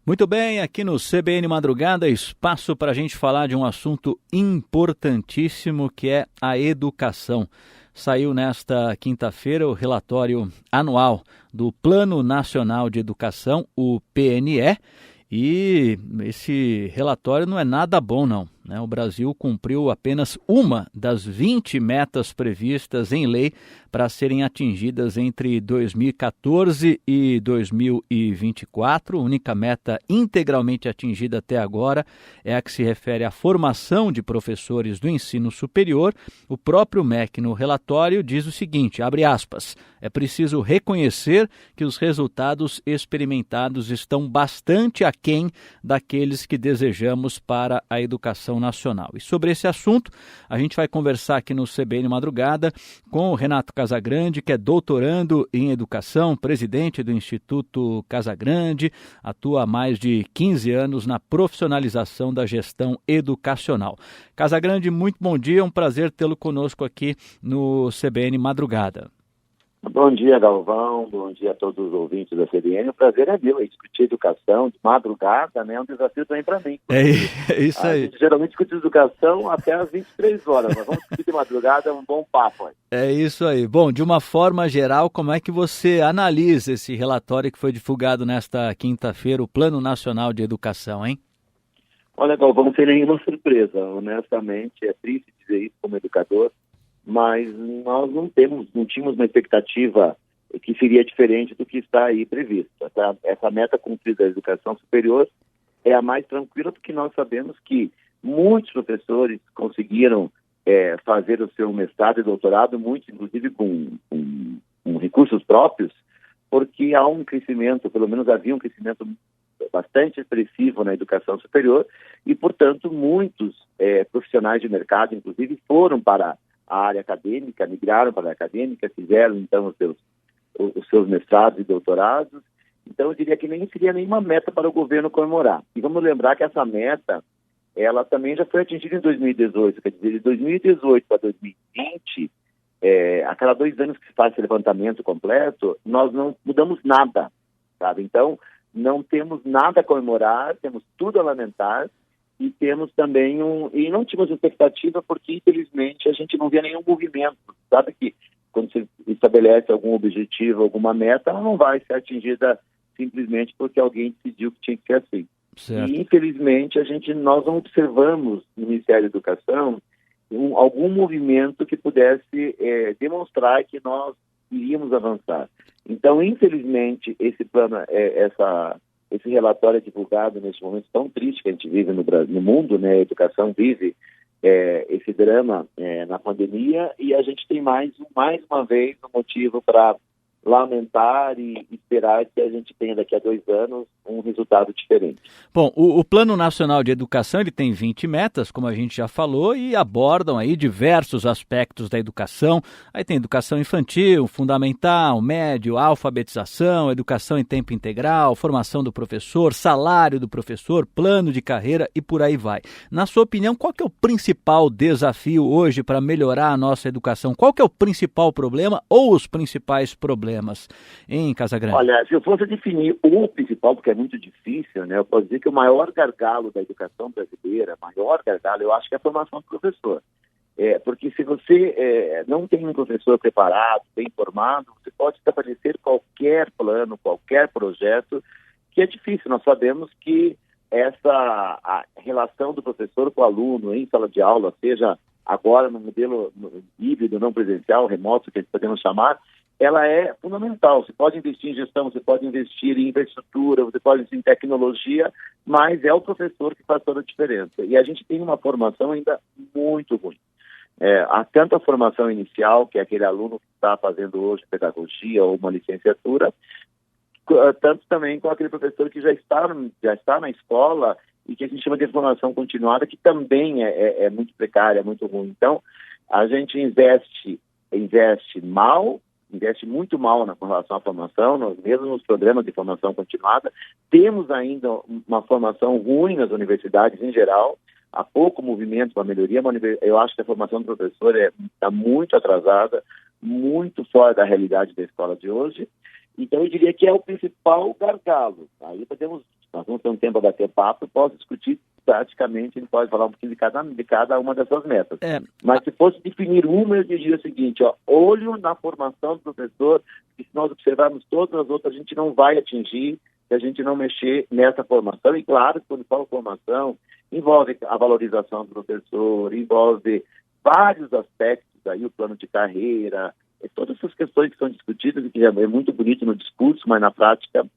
Muito bem, aqui no CBN Madrugada, espaço para a gente falar de um assunto importantíssimo que é a educação. Saiu nesta quinta-feira o relatório anual do Plano Nacional de Educação, o PNE, e esse relatório não é nada bom, não. O Brasil cumpriu apenas uma das 20 metas previstas em lei para serem atingidas entre 2014 e 2024. A única meta integralmente atingida até agora é a que se refere à formação de professores do ensino superior. O próprio MEC, no relatório, diz o seguinte, abre aspas, é preciso reconhecer que os resultados experimentados estão bastante aquém daqueles que desejamos para a educação nacional. E sobre esse assunto, a gente vai conversar aqui no CBN Madrugada com o Renato Casagrande, que é doutorando em educação, presidente do Instituto Casagrande, atua há mais de 15 anos na profissionalização da gestão educacional. Casagrande, muito bom dia, é um prazer tê-lo conosco aqui no CBN Madrugada. Bom dia, Galvão. Bom dia a todos os ouvintes da CBN. O prazer é meu. Discutir educação de madrugada, né? É um desafio também para mim. É isso aí. A gente geralmente discute educação até às 23 horas. Mas vamos discutir de madrugada, é um bom papo. Hein? É isso aí. Bom, de uma forma geral, como é que você analisa esse relatório que foi divulgado nesta quinta-feira, o Plano Nacional de Educação, hein? Olha, Galvão, sem nenhuma surpresa. Honestamente, é triste dizer isso como educador, mas nós não tínhamos uma expectativa que seria diferente do que está aí previsto. Essa meta cumprida da educação superior é a mais tranquila, porque nós sabemos que muitos professores conseguiram fazer o seu mestrado e doutorado, muitos inclusive com recursos próprios, porque há um crescimento, pelo menos havia um crescimento bastante expressivo na educação superior e, portanto, muitos profissionais de mercado, inclusive, foram para a área acadêmica, migraram para a acadêmica, fizeram, então, os seus mestrados e doutorados. Então, eu diria que nem seria nenhuma meta para o governo comemorar. E vamos lembrar que essa meta, ela também já foi atingida em 2018, quer dizer, de 2018 para 2020, a cada 2 anos que se faz esse levantamento completo, nós não mudamos nada, sabe? Então, não temos nada a comemorar, temos tudo a lamentar, e temos também e não tínhamos expectativa porque, infelizmente, a gente não via nenhum movimento. Sabe que quando se estabelece algum objetivo, alguma meta, ela não vai ser atingida simplesmente porque alguém decidiu que tinha que ser assim. Certo. E, infelizmente, nós não observamos no Ministério da Educação algum movimento que pudesse demonstrar que nós iríamos avançar. Então, infelizmente, esse plano, esse relatório é divulgado neste momento tão triste que a gente vive no mundo, né? A educação vive esse drama na pandemia e a gente tem mais uma vez um motivo para lamentar e esperar que a gente tenha daqui a 2 anos um resultado diferente. Bom, o Plano Nacional de Educação ele tem 20 metas, como a gente já falou, e abordam aí diversos aspectos da educação. Aí tem educação infantil, fundamental, médio, alfabetização, educação em tempo integral, formação do professor, salário do professor, plano de carreira e por aí vai. Na sua opinião, qual que é o principal desafio hoje para melhorar a nossa educação? Qual que é o principal problema ou os principais problemas em Casagrande? Olha, se eu fosse definir o principal, porque é muito difícil, né? Eu posso dizer que o maior gargalo da educação brasileira, eu acho que é a formação do professor. Porque se você não tem um professor preparado, bem formado, você pode estabelecer qualquer plano, qualquer projeto, que é difícil. Nós sabemos que a relação do professor com o aluno em sala de aula, seja agora no modelo híbrido, não presencial, remoto, que podemos chamar, ela é fundamental. Você pode investir em gestão, você pode investir em infraestrutura, você pode investir em tecnologia, mas é o professor que faz toda a diferença. E a gente tem uma formação ainda muito ruim. Há tanto a formação inicial, que é aquele aluno que está fazendo hoje pedagogia ou uma licenciatura, tanto também com aquele professor que já está na escola e que a gente chama de formação continuada, que também é muito precária, muito ruim. Então, a gente investe muito mal com relação à formação, mesmo nos programas de formação continuada. Temos ainda uma formação ruim nas universidades em geral, há pouco movimento para melhoria. Eu acho que a formação do professor está muito atrasada, muito fora da realidade da escola de hoje. Então, eu diria que é o principal gargalo. Aí nós vamos vamos ter um tempo a bater papo, eu posso discutir praticamente, a gente pode falar um pouquinho de cada uma dessas metas. Mas se fosse definir uma, eu diria o seguinte, olho na formação do professor, que se nós observarmos todas as outras, a gente não vai atingir se a gente não mexer nessa formação. E claro, quando falo formação, envolve a valorização do professor, envolve vários aspectos, aí o plano de carreira, todas essas questões que são discutidas e que é muito bonito no discurso, mas na prática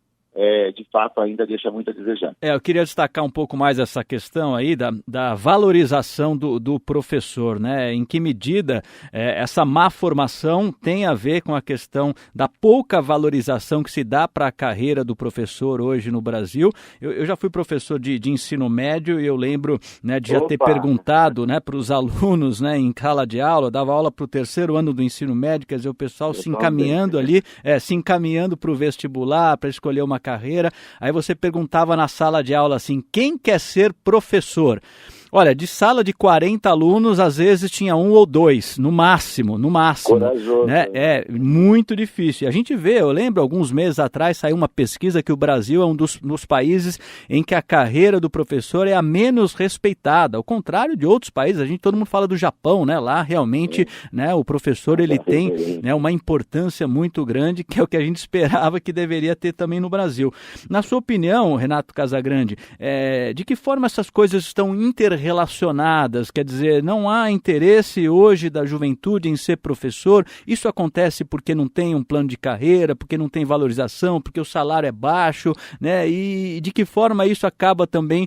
de fato ainda deixa muito a desejar. Eu queria destacar um pouco mais essa questão aí da valorização do professor, né? Em que medida essa má formação tem a ver com a questão da pouca valorização que se dá para a carreira do professor hoje no Brasil. Eu já fui professor de ensino médio e eu lembro, né, de já ter perguntado, né, para os alunos, né, em sala de aula, eu dava aula para o 3º ano do ensino médio, quer dizer, o pessoal se encaminhando ali, se encaminhando para o vestibular, para escolher uma carreira, aí você perguntava na sala de aula assim, quem quer ser professor? Olha, de sala de 40 alunos, às vezes tinha 1 ou 2, no máximo. Corajoso. Né? É muito difícil. A gente vê, eu lembro, alguns meses atrás, saiu uma pesquisa que o Brasil é um dos países em que a carreira do professor é a menos respeitada. Ao contrário de outros países, todo mundo fala do Japão, né? Lá realmente, né, o professor ele tem, né, uma importância muito grande, que é o que a gente esperava que deveria ter também no Brasil. Na sua opinião, Renato Casagrande, de que forma essas coisas estão interrelacionadas? Quer dizer, não há interesse hoje da juventude em ser professor? Isso acontece porque não tem um plano de carreira, porque não tem valorização, porque o salário é baixo, né? E de que forma isso acaba também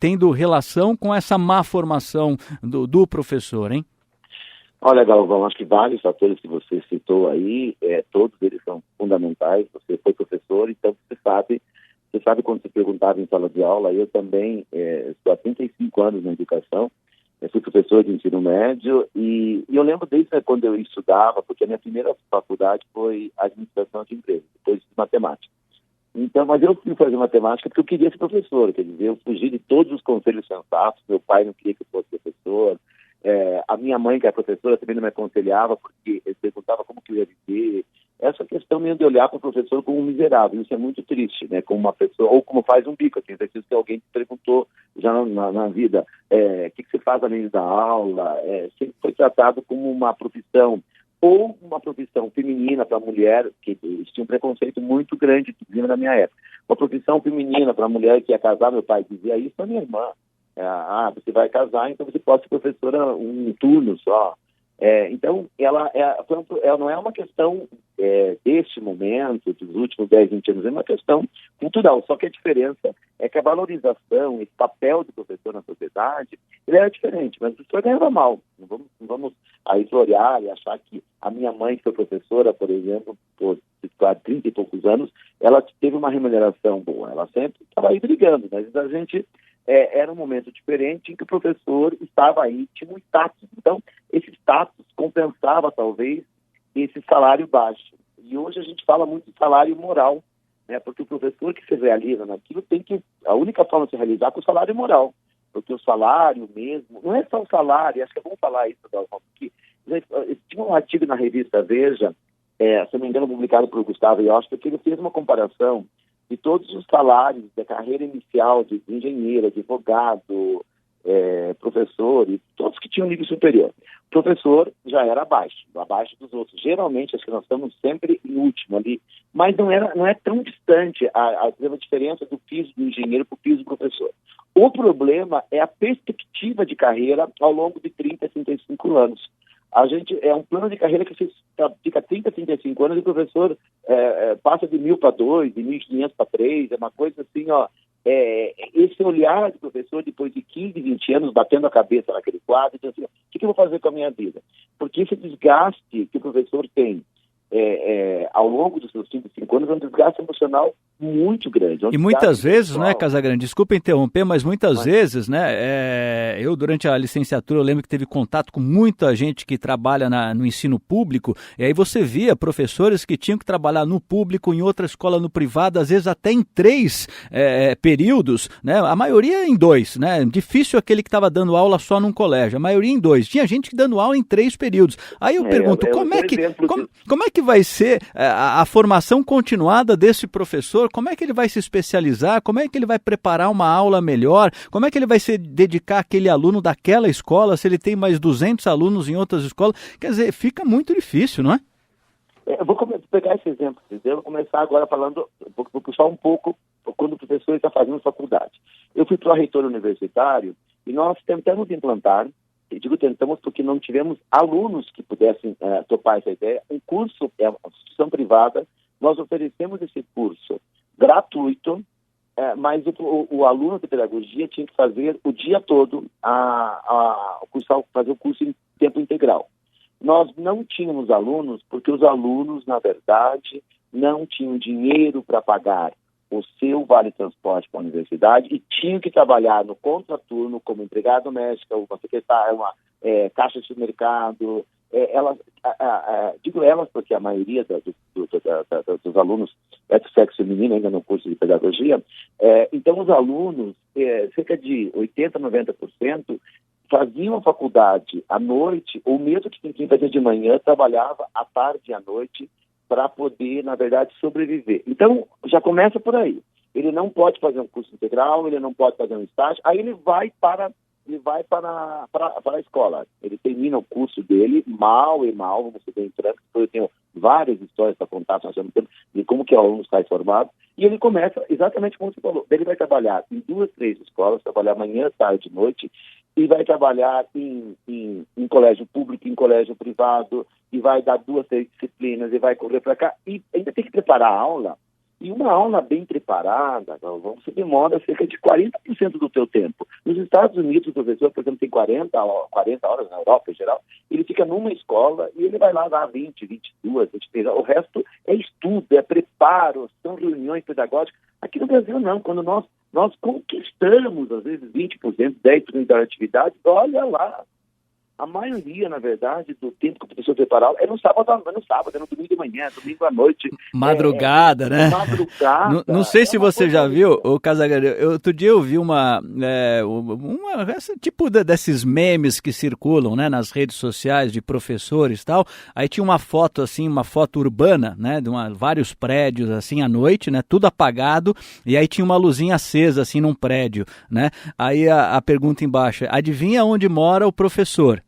tendo relação com essa má formação do professor, hein? Olha, Galvão, acho que vários fatores que você citou aí, todos eles são fundamentais. Você foi professor, então você sabe quando você perguntava em sala de aula, eu também estou há 35 anos na educação, eu fui professor de ensino médio e eu lembro desde quando eu estudava, porque a minha primeira faculdade foi administração de empresas, depois de matemática. Então, mas eu fui fazer matemática porque eu queria ser professor, quer dizer, eu fugi de todos os conselhos sensatos, meu pai não queria que eu fosse professor, a minha mãe, que é professora, também não me aconselhava porque ele perguntava como que eu ia viver. Essa questão mesmo de olhar para o professor como um miserável, isso é muito triste, né? Como uma pessoa, ou como faz um bico, assim, preciso que alguém te perguntou já na vida, o que você faz além da aula, sempre foi tratado como uma profissão, ou uma profissão feminina para a mulher, que tinha um preconceito muito grande na minha época. Uma profissão feminina para a mulher que ia casar, meu pai dizia isso a minha irmã. Você vai casar, então você pode ser professora um turno só. Então, ela não é uma questão deste momento, dos últimos 10, 20 anos, é uma questão cultural. Só que a diferença é que a valorização, esse papel do professor na sociedade, ele era diferente, mas o professor ganhava mal. Não vamos aí florear e achar que a minha mãe, que foi professora, por exemplo, por 30 e poucos anos, ela teve uma remuneração boa. Ela sempre estava aí brigando, mas a gente... era um momento diferente em que o professor estava aí, tinha um status. Então, esse status compensava, talvez, esse salário baixo. E hoje a gente fala muito de salário moral, né? Porque o professor que se realiza naquilo a única forma de se realizar é com o salário moral. Porque o salário mesmo, não é só o salário, acho que é bom falar isso, porque tinha um artigo na revista Veja, se não me engano, publicado por Gustavo Iosta, que ele fez uma comparação de todos os salários da carreira inicial de engenheiro, advogado, professor, e todos que tinham nível superior. O professor já era abaixo dos outros. Geralmente, acho que nós estamos sempre em último ali, mas não é tão distante a diferença do piso do engenheiro para o piso do professor. O problema é a perspectiva de carreira ao longo de 30 a 35 anos. A gente um plano de carreira que fica 30, 35 anos e o professor passa de 1.000 para 2, de 1.500 para 3, é uma coisa assim, esse olhar do professor depois de 15, 20 anos batendo a cabeça naquele quadro, dizendo assim, o que eu vou fazer com a minha vida? Porque esse desgaste que o professor tem ao longo dos seus 5 anos é um desgaste emocional muito grande. E muitas vezes, né, Casagrande, desculpa interromper, mas muitas vezes, né, eu durante a licenciatura, eu lembro que teve contato com muita gente que trabalha no ensino público, e aí você via professores que tinham que trabalhar no público, em outra escola no privado, às vezes até em 3 períodos, né, a maioria em 2, né, difícil aquele que estava dando aula só num colégio, a maioria em 2, tinha gente que dando aula em 3 períodos. Aí eu pergunto, como é que vai ser a formação continuada desse professor como é que ele vai se especializar, como é que ele vai preparar uma aula melhor, como é que ele vai se dedicar àquele aluno daquela escola, se ele tem mais 200 alunos em outras escolas. Quer dizer, fica muito difícil, não é? Eu vou pegar esse exemplo, eu vou começar agora falando, vou puxar um pouco quando o professor está fazendo faculdade. Eu fui pró-reitor universitário e nós tentamos implantar, digo tentamos porque não tivemos alunos que pudessem topar essa ideia, um curso, uma instituição privada, nós oferecemos esse curso gratuito, mas o aluno de pedagogia tinha que fazer o dia todo, fazer o curso em tempo integral. Nós não tínhamos alunos porque os alunos, na verdade, não tinham dinheiro para pagar o seu vale-transporte para a universidade e tinham que trabalhar no contraturno como empregada doméstica, uma secretária, uma caixa de supermercado. Digo elas porque a maioria dos alunos é do sexo feminino, ainda no curso de pedagogia. Então, os alunos, cerca de 80%, 90%, faziam a faculdade à noite, ou mesmo quem fazia de manhã, trabalhava à tarde e à noite para poder, na verdade, sobreviver. Então, já começa por aí. Ele não pode fazer um curso integral, ele não pode fazer um estágio, aí ele vai para a escola. Ele termina o curso dele mal, vamos ser bem francos, eu tenho várias histórias para contar de como que o aluno sai formado, e ele começa exatamente como você falou. Ele vai trabalhar em 2, 3 escolas, trabalhar manhã, tarde e noite, e vai trabalhar em colégio público, em colégio privado, e vai dar 2, 3 disciplinas, e vai correr para cá, e ainda tem que preparar a aula. E uma aula bem preparada, você demora cerca de 40% do teu tempo. Nos Estados Unidos, o professor, por exemplo, tem 40 horas, na Europa em geral, ele fica numa escola e ele vai lá dar 20, 22, 23 horas. O resto é estudo, é preparo, são reuniões pedagógicas. Aqui no Brasil, não. Quando nós conquistamos, às vezes, 20%, 10% da atividade, olha lá. A maioria, na verdade, do tempo que o professor preparava é no sábado, é no domingo de manhã, domingo à noite. Madrugada, né? Madrugada. Não sei se você já viu, o Casagrande, outro dia eu vi esse tipo desses memes que circulam, né, nas redes sociais de professores e tal. Aí tinha uma foto, assim, uma foto urbana, né, de vários prédios, assim, à noite, né, tudo apagado, e aí tinha uma luzinha acesa, assim, num prédio, né? Aí a pergunta embaixo, adivinha onde mora o professor?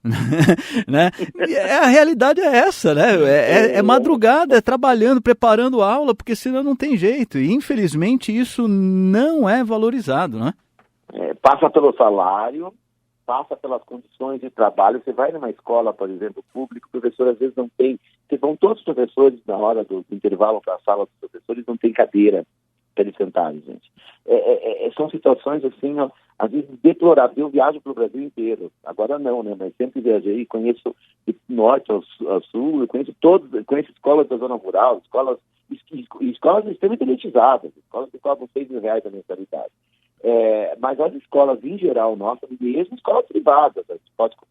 Né? E a realidade é essa, né? É madrugada, é trabalhando, preparando aula, porque senão não tem jeito. E infelizmente isso não é valorizado, né? Passa pelo salário, passa pelas condições de trabalho. Você vai numa escola, por exemplo, público, o professor às vezes não tem. Vão todos os professores na hora do intervalo para a sala dos professores, não tem cadeira para eles sentarem, gente. São situações assim, ó, às vezes deploráveis. Eu viajo para o Brasil inteiro, agora não, né? Mas sempre viajei, conheço de norte ao sul, eu conheço escolas da zona rural, escolas extremamente elitizadas, escolas que cobram R$6.000 a mensalidade. Mas as escolas em geral, nossas, mesmo escolas privadas,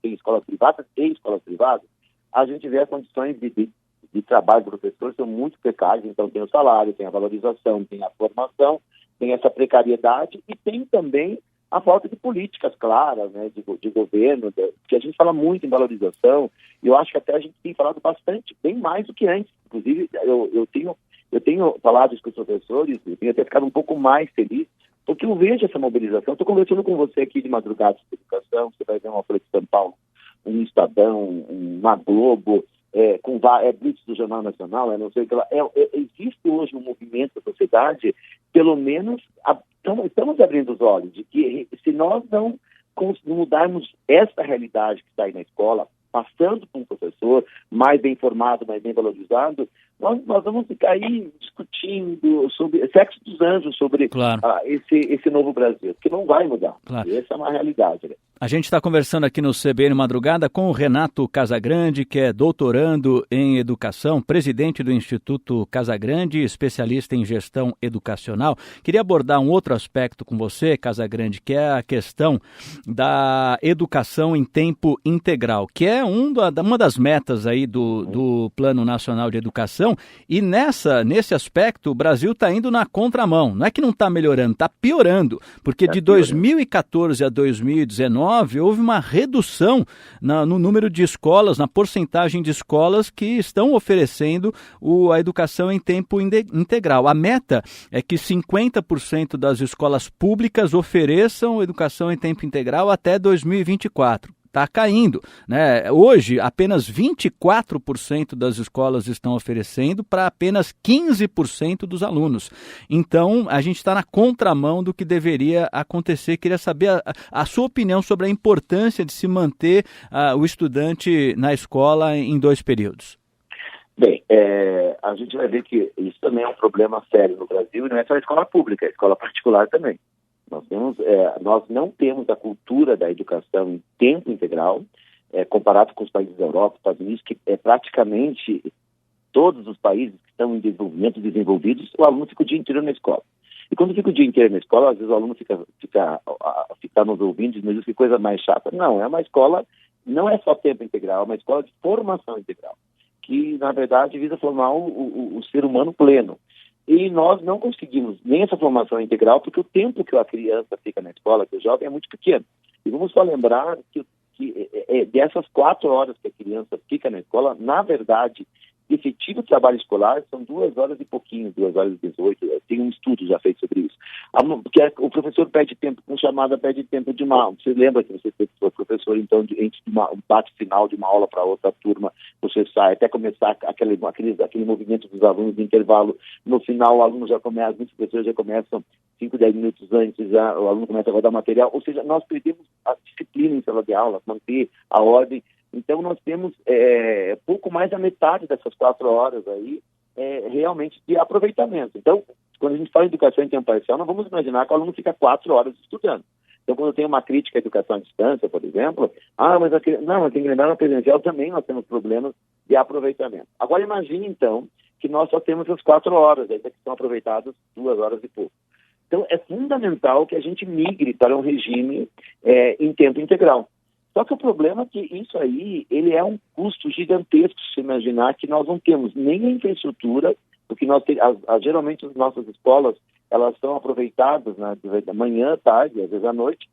tem escolas privadas e escolas privadas, a gente vê as condições de trabalho do professor são muito precárias, então tem o salário, tem a valorização, tem a formação, tem essa precariedade e tem também a falta de políticas claras, né, de governo, que a gente fala muito em valorização, e eu acho que até a gente tem falado bastante, bem mais do que antes. Inclusive, eu tenho falado isso com os professores, eu tenho até ficado um pouco mais feliz, porque eu vejo essa mobilização. Estou conversando com você aqui de madrugada de educação, você vai ver uma Folha de São Paulo, um Estadão, uma Globo, com Blitz do Jornal Nacional, não sei o que lá. Existe hoje um movimento da sociedade, pelo menos estamos abrindo os olhos de que se nós não mudarmos essa realidade que está aí na escola, passando por um professor mais bem formado, mais bem valorizado, nós vamos ficar aí discutindo sobre sexo dos anjos, sobre claro. Esse novo Brasil, que não vai mudar. Claro. E essa é uma realidade, né? A gente está conversando aqui no CBN Madrugada com o Renato Casagrande, que é doutorando em educação, presidente do Instituto Casagrande, especialista em gestão educacional. Queria abordar um outro aspecto com você, Casagrande, que é a questão da educação em tempo integral, que é uma das metas aí do Plano Nacional de Educação. E nesse aspecto, o Brasil está indo na contramão. Não é que não está melhorando, está piorando, porque de 2014 a 2019, 2019 houve uma redução no número de escolas, na porcentagem de escolas que estão oferecendo a educação em tempo integral. A meta é que 50% das escolas públicas ofereçam educação em tempo integral até 2024. Está caindo, né? Hoje, apenas 24% das escolas estão oferecendo para apenas 15% dos alunos. Então, a gente está na contramão do que deveria acontecer. Queria saber a sua opinião sobre a importância de se manter o estudante na escola em 2 períodos. Bem, a gente vai ver que isso também é um problema sério no Brasil, e não é só a escola pública, é a escola particular também. Nós não temos a cultura da educação em tempo integral, comparado com os países da Europa, Estados Unidos, que praticamente todos os países que estão em desenvolvimento, desenvolvidos, o aluno fica o dia inteiro na escola. E quando fica o dia inteiro na escola, às vezes o aluno fica nos ouvindo e diz, mas que coisa mais chata. Não, é uma escola, não é só tempo integral, é uma escola de formação integral, que, na verdade, visa formar o ser humano pleno. E nós não conseguimos nem essa formação integral, porque o tempo que a criança fica na escola, que o jovem, é muito pequeno. E vamos só lembrar que dessas 4 horas que a criança fica na escola, na verdade, efetivo trabalho escolar são 2 horas e pouquinho, 2 horas e 18. Tem um estudo já feito sobre isso. Porque o professor perde tempo com chamada, perde tempo de uma aula. Você lembra que você foi professor, então, antes de um bate final de uma aula para outra turma, você sai até começar aquele movimento dos alunos de intervalo. No final, o aluno já começa, muitos professores já começam 5, 10 minutos antes, o aluno começa a rodar material. Ou seja, nós perdemos a disciplina em sala de aula, manter a ordem. Então, nós temos pouco mais da metade dessas 4 horas aí realmente de aproveitamento. Então, quando a gente fala em educação em tempo parcial, não vamos imaginar que o aluno fica 4 horas estudando. Então, quando tem uma crítica à educação à distância, por exemplo, mas tem que lembrar, na presencial também nós temos problemas de aproveitamento. Agora, imagine, então, que nós só temos as 4 horas, aí que são aproveitadas 2 horas e pouco. Então, é fundamental que a gente migre para um regime em tempo integral. Só que o problema é que isso aí, ele é um custo gigantesco, se imaginar que nós não temos nem a infraestrutura, porque geralmente as nossas escolas, elas são aproveitadas da manhã, tarde, às vezes à noite,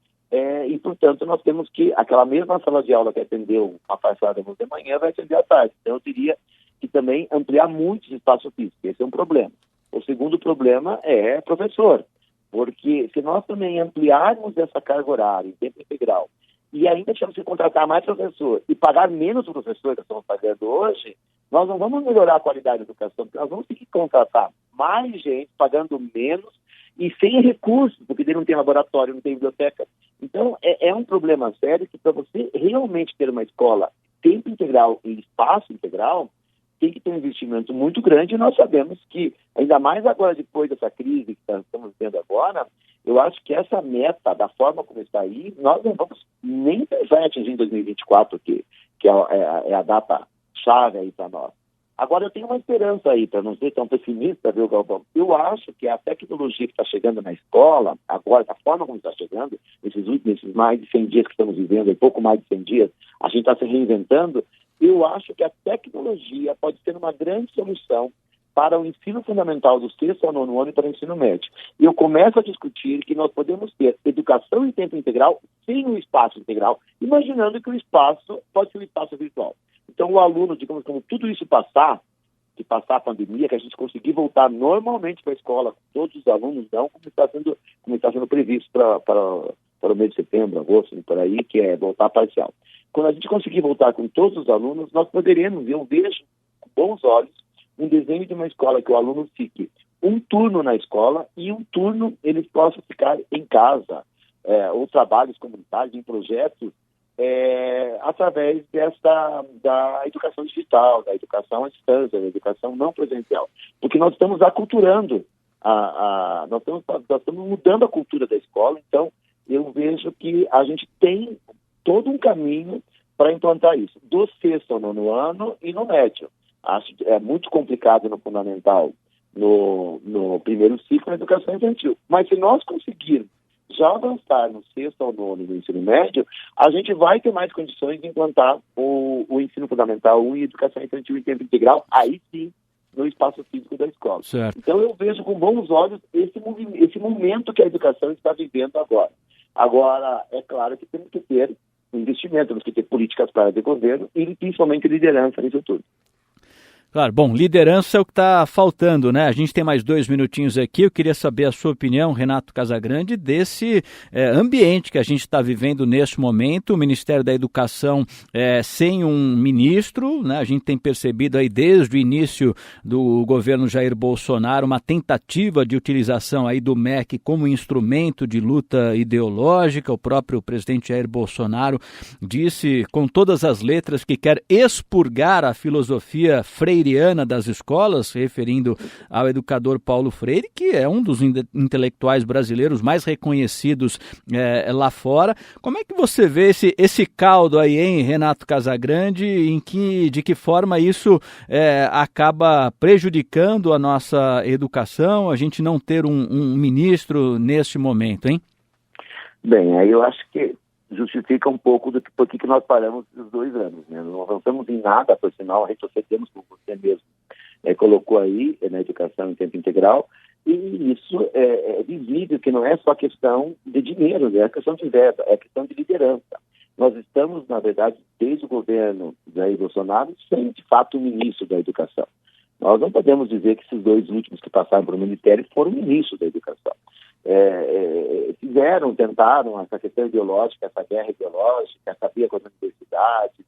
e, portanto, nós temos que, aquela mesma sala de aula que atendeu uma passada de manhã, vai atender à tarde. Então, eu teria que também ampliar muito esse espaço físico. Esse é um problema. O segundo problema é professor, porque se nós também ampliarmos essa carga horária em tempo integral, e ainda temos que contratar mais professor e pagar menos o professor que estamos pagando hoje, nós não vamos melhorar a qualidade da educação, porque nós vamos ter que contratar mais gente, pagando menos e sem recursos, porque ele não tem laboratório, não tem biblioteca. Então, é um problema sério que para você realmente ter uma escola tempo integral e espaço integral, tem que ter um investimento muito grande, e nós sabemos que, ainda mais agora, depois dessa crise que estamos vendo agora, eu acho que essa meta, da forma como está aí, nós não vamos nem pensar em atingir em 2024, que é a data-chave aí para nós. Agora, eu tenho uma esperança aí, para não ser tão pessimista, viu, Galvão? Eu acho que a tecnologia que está chegando na escola, agora, da forma como está chegando, nesses mais de 100 dias que estamos vivendo, pouco mais de 100 dias, a gente está se reinventando. Eu acho que a tecnologia pode ser uma grande solução para o ensino fundamental do 6º ao 9º ano e para o ensino médio. E eu começo a discutir que nós podemos ter educação em tempo integral sem o espaço integral, imaginando que o espaço pode ser um espaço virtual. Então, o aluno, digamos, como tudo isso passar a pandemia, que a gente conseguir voltar normalmente para a escola, com todos os alunos, não como está sendo previsto para o mês de setembro, agosto, por aí, que é voltar parcial. Quando a gente conseguir voltar com todos os alunos, nós poderemos, eu vejo com bons olhos, um desenho de uma escola que o aluno fique um turno na escola e um turno eles possam ficar em casa, ou trabalhos comunitários, em projetos, através da educação digital, da educação à distância, da educação não presencial. Porque nós estamos aculturando, nós estamos mudando a cultura da escola, então eu vejo que a gente tem todo um caminho para implantar isso, do 6º ao 9º ano e no médio. Acho que é muito complicado no fundamental, no primeiro ciclo da educação infantil. Mas se nós conseguirmos já avançar no 6º ao 9º no ensino médio, a gente vai ter mais condições de implantar o ensino fundamental 1 e educação infantil em tempo integral, aí sim, no espaço físico da escola. Certo. Então eu vejo com bons olhos esse momento que a educação está vivendo agora. Agora, é claro que temos que ter investimento, temos que ter políticas claras de governo e principalmente liderança nisso tudo. Claro, bom, liderança é o que está faltando, né? A gente tem mais 2 minutinhos aqui, eu queria saber a sua opinião, Renato Casagrande, desse ambiente que a gente está vivendo neste momento, o Ministério da Educação sem um ministro, né? A gente tem percebido aí desde o início do governo Jair Bolsonaro uma tentativa de utilização aí do MEC como instrumento de luta ideológica. O próprio presidente Jair Bolsonaro disse com todas as letras que quer expurgar a filosofia freiriana das escolas, referindo ao educador Paulo Freire, que é um dos intelectuais brasileiros mais reconhecidos lá fora. Como é que você vê esse caldo aí, hein, Renato Casagrande, de que forma isso acaba prejudicando a nossa educação, a gente não ter um ministro neste momento, hein? Bem, aí eu acho que justifica um pouco do por que nós paramos os 2 anos, né? Não avançamos em nada, por sinal, retrocedemos, como você mesmo colocou aí, na educação em tempo integral, e isso é visível que não é só questão de dinheiro, né? É questão de verba, é questão de liderança. Nós estamos, na verdade, desde o governo Jair Bolsonaro, sem, de fato, um ministro da educação. Nós não podemos dizer que esses 2 últimos que passaram para o Ministério foram ministros da educação. Tentaram essa questão ideológica, essa guerra ideológica, essa briga com as universidades.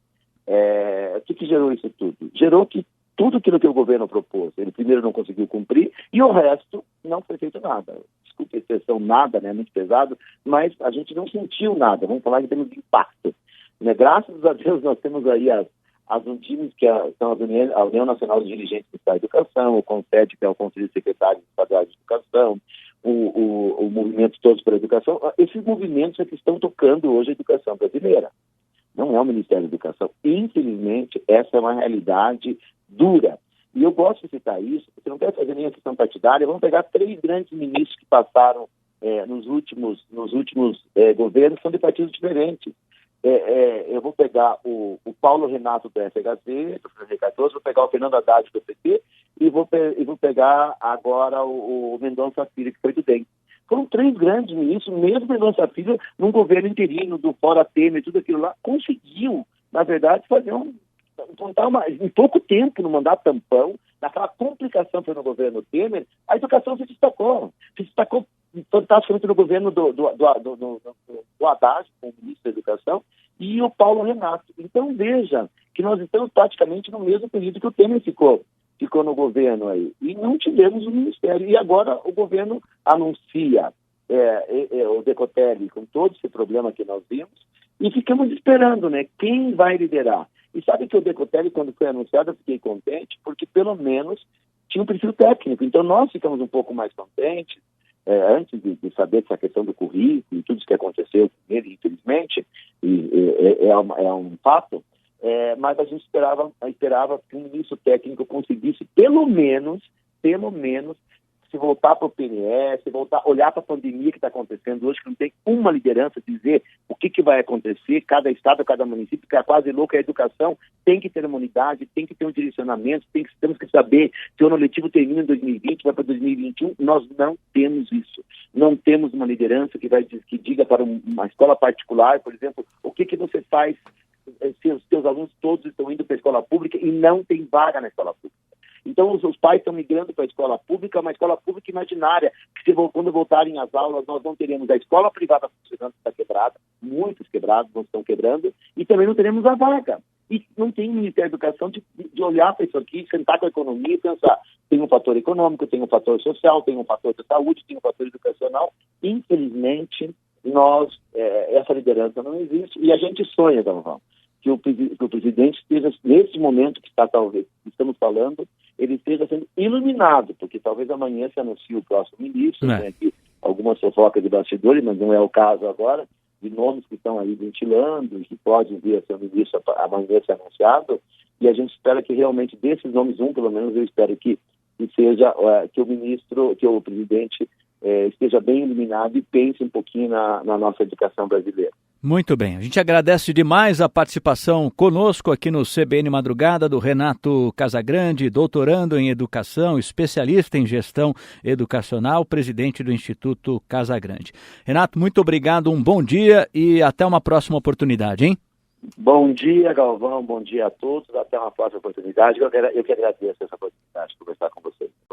O que gerou isso tudo? Gerou que tudo aquilo que o governo propôs, ele primeiro não conseguiu cumprir e o resto não foi feito nada. Desculpe a expressão nada, né, muito pesado, mas a gente não sentiu nada, vamos falar em termos de impacto. Né? Graças a Deus nós temos aí as UNDIMES, que são a União Nacional de Dirigentes da Educação, o CONSED, que é o Conselho de Secretários Estaduais de Educação, o Movimento Todos para a Educação. Esses movimentos é que estão tocando hoje a educação brasileira. Não é o Ministério da Educação. Infelizmente, essa é uma realidade dura. E eu gosto de citar isso, porque não quero fazer nenhuma questão partidária. Vamos pegar 3 grandes ministros que passaram nos últimos governos, são de partidos diferentes. Eu vou pegar o Paulo Renato do FHC, do Fernando Cardoso, vou pegar o Fernando Haddad do PT e vou pegar agora o Mendonça Filho, que foi do DEM. Foram 3 grandes ministros, mesmo Mendonça Filho, num governo interino, do Fora Temer, tudo aquilo lá, conseguiu, na verdade, fazer em pouco tempo, no mandato tampão, naquela complicação que foi no governo Temer, a educação se destacou fantasticamente no governo do Haddad, como ministro da Educação, e o Paulo Renato. Então, veja que nós estamos praticamente no mesmo período que o Temer ficou no governo aí. E não tivemos o ministério. E agora o governo anuncia o Decotelli com todo esse problema que nós vimos e ficamos esperando, né? Quem vai liderar? E sabe que o Decotelli, quando foi anunciado, eu fiquei contente, porque pelo menos tinha um perfil técnico. Então, nós ficamos um pouco mais contentes, antes de saber dessa questão do currículo e tudo isso que aconteceu com ele, infelizmente, é um fato, mas a gente esperava que um ministro técnico conseguisse, pelo menos, se voltar para o PNS, olhar para a pandemia que está acontecendo hoje, que não tem uma liderança, dizer o que vai acontecer, cada estado, cada município, que é quase louco, a educação tem que ter uma unidade, tem que ter um direcionamento, temos que saber se o ano letivo termina em 2020, vai para 2021, nós não temos isso. Não temos uma liderança que diga para uma escola particular, por exemplo, o que você faz se os seus alunos todos estão indo para a escola pública e não tem vaga na escola pública. Então, os pais estão migrando para a escola pública, uma escola pública imaginária, que quando voltarem às aulas, nós não teremos a escola privada funcionando, que está quebrada, muitos quebrados não estão quebrando, e também não teremos a vaga. E não tem o Ministério da Educação de olhar para isso aqui, sentar com a economia e pensar, tem um fator econômico, tem um fator social, tem um fator de saúde, tem um fator educacional. Infelizmente, essa liderança não existe, e a gente sonha, Galvão, que o presidente esteja, nesse momento que estamos falando, ele esteja sendo iluminado, porque talvez amanhã se anuncie o próximo ministro, tem aqui algumas fofocas de bastidores, mas não é o caso agora, de nomes que estão aí ventilando, que podem vir a ser o ministro amanhã ser anunciado, e a gente espera que realmente desses nomes, pelo menos eu espero que seja, que o presidente esteja bem iluminado e pense um pouquinho na nossa educação brasileira. Muito bem, a gente agradece demais a participação conosco aqui no CBN Madrugada do Renato Casagrande, doutorando em educação, especialista em gestão educacional, presidente do Instituto Casagrande. Renato, muito obrigado, um bom dia e até uma próxima oportunidade, hein? Bom dia, Galvão, bom dia a todos, até uma próxima oportunidade. Eu que agradeço essa oportunidade de conversar com vocês.